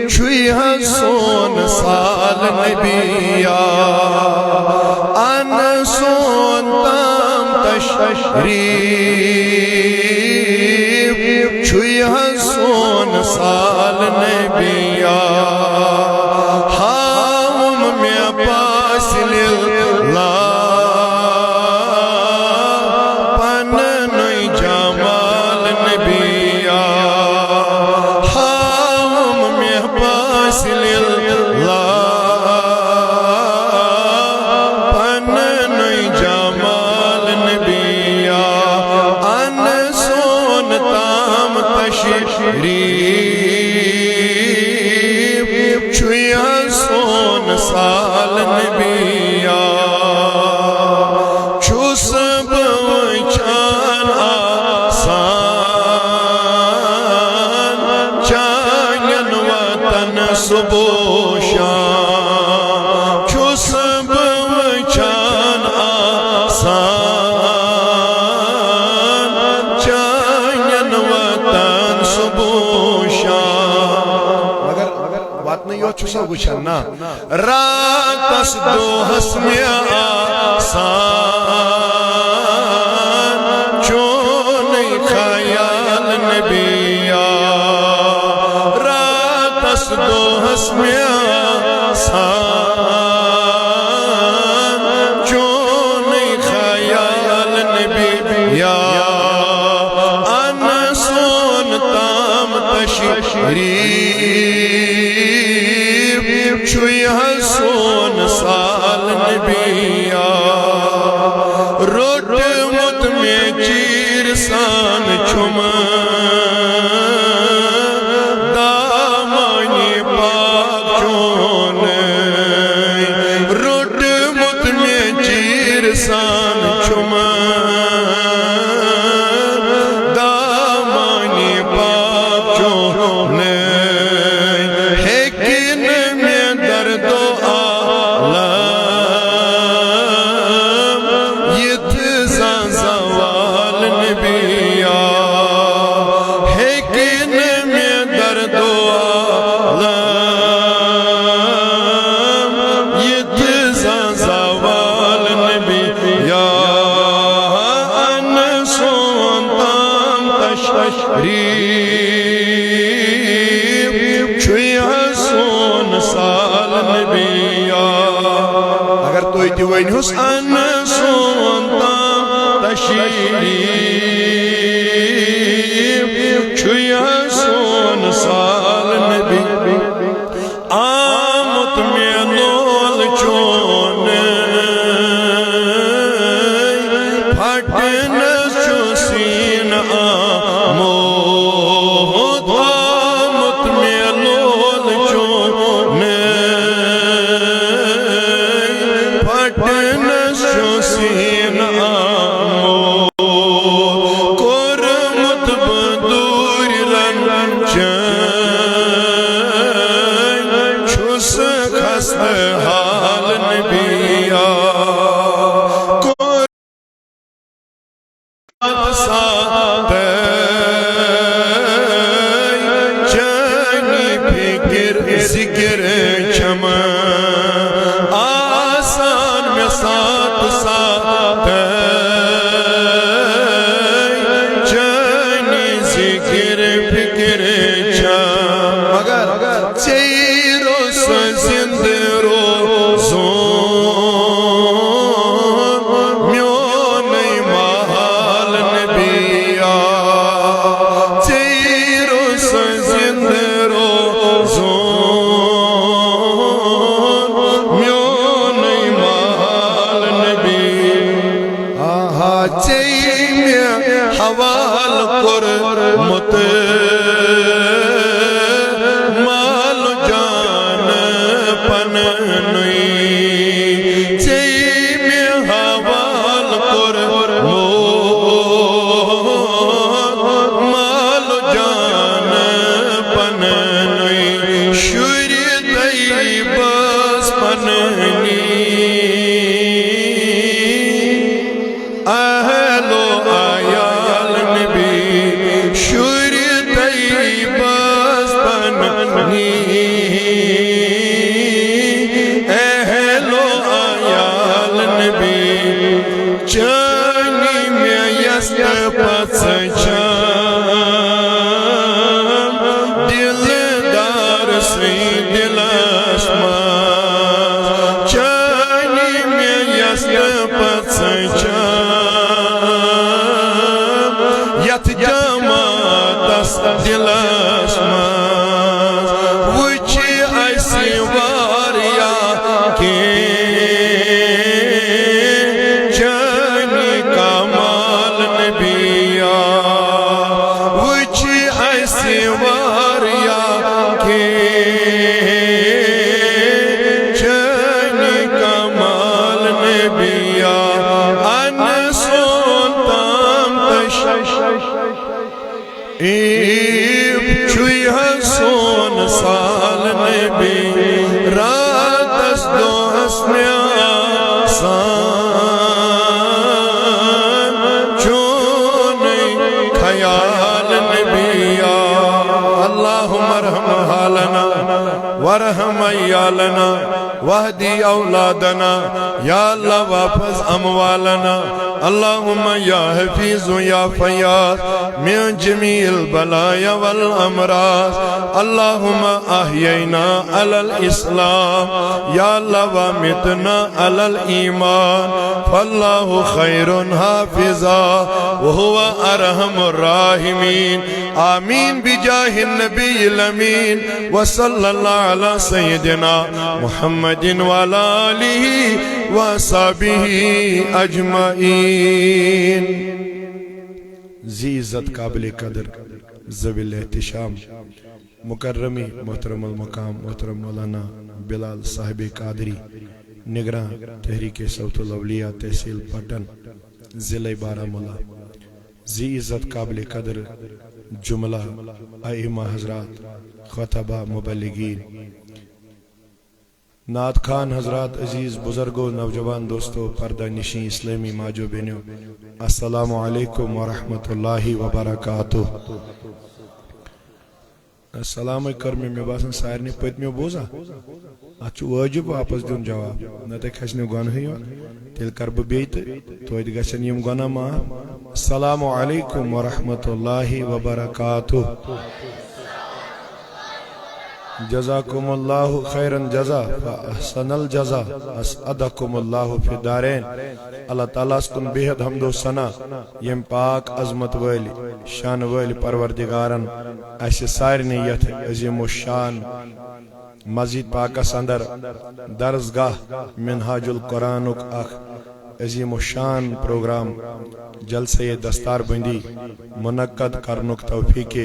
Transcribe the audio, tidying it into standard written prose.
شوی سون سال نبیا ان سون تام تشریف شوی سون سال نبیا ہم میں پاس للہ پن نئی جمال نبیا تشریف چوی سون سال نبیا چو سب وچان آسان چانین وطن صبح شام چو سب وچان آسان چانین وطن صبح شام مگر بات نہیں ہو چوسا وچھن نا رات اس دو حسمی آسان چونی خیال نبیا رات اس دو حسمی آسان چونی خیال نبیا ان سون تام تشریف چوی سون سال نبیا روٹ مت میں چیر سان چھم دامانی پاک چون روٹ مت میں چیر سان چھم دامانی پاک چون ونیوس ان سون تام تشریف چوی سون سال نبی آمت میں لول چون پھٹن چوسین آموت آمت میں لول چون اہل و عیال نبی چانی میں یست پچھام دلدار سی دل اسمان چانی میں یست پچھام یت جماعت است دل اسمان وچی ایسی واریا کے جانی کمال نبیا وچی ایسی واریا کے جانی کمال نبیا ان سونتام تشش چوئی حسون سال نبی رات اس دو حسنیا سان چونی خیال نبیا اللہم ارحم حالنا ورحم ایالنا وحدی اولادنا یا اللہ واپس اموالنا اللہم یا حفیظ یا فیاض من جمیع البلایا والامراض اللہم احیینا علی الاسلام یا اللہ وامتنا علی الایمان فاللہ خیر حافظا وہو ارحم الراحمین آمین بجاہ النبی الامین وصلی اللہ علی سیدنا محمد وعلی آلہ وصحبہ اجمعین ذی عزت قابل قدر ذوی احتشام مکرمی محترم المقام محترم مولانا بلال صاحب قادری نگراں تحریک صوت الاولیاء تحصیل پٹن ضلع بارہمولہ ذی عزت قابل قدر جملہ ائمہ حضرات خطبہ مبلغین نعت خان حضرات عزیز بزرگوں نوجوان دوستو پردہ نشین اسلامی ماجو بینیو السلام علیکم ورحمت اللہ وبرکاتہ السلام کرمی میں باسن سارنی پتمیو بوزا اچھو واجب واپس دون جواب نتا کھسنی گناہ یو تیل کرب بیت توید گشن یم گناہ ما السلام علیکم ورحمت اللہ وبرکاتہ جزاکم اللہ خیرن جزا فاحسن الجزا اسعدکم اللہ فی دارین اللہ تعالیٰ سکن بہت حمد و ثنا یم پاک عظمت والی شان والی پروردگارن ایسے سارنی یت عظیم و شان مزید پاکس اندر درسگاہ منہاج القرآن اخ عظیم و شان پروگرام جلسہ دستار بندی منعقد کرنک توفیق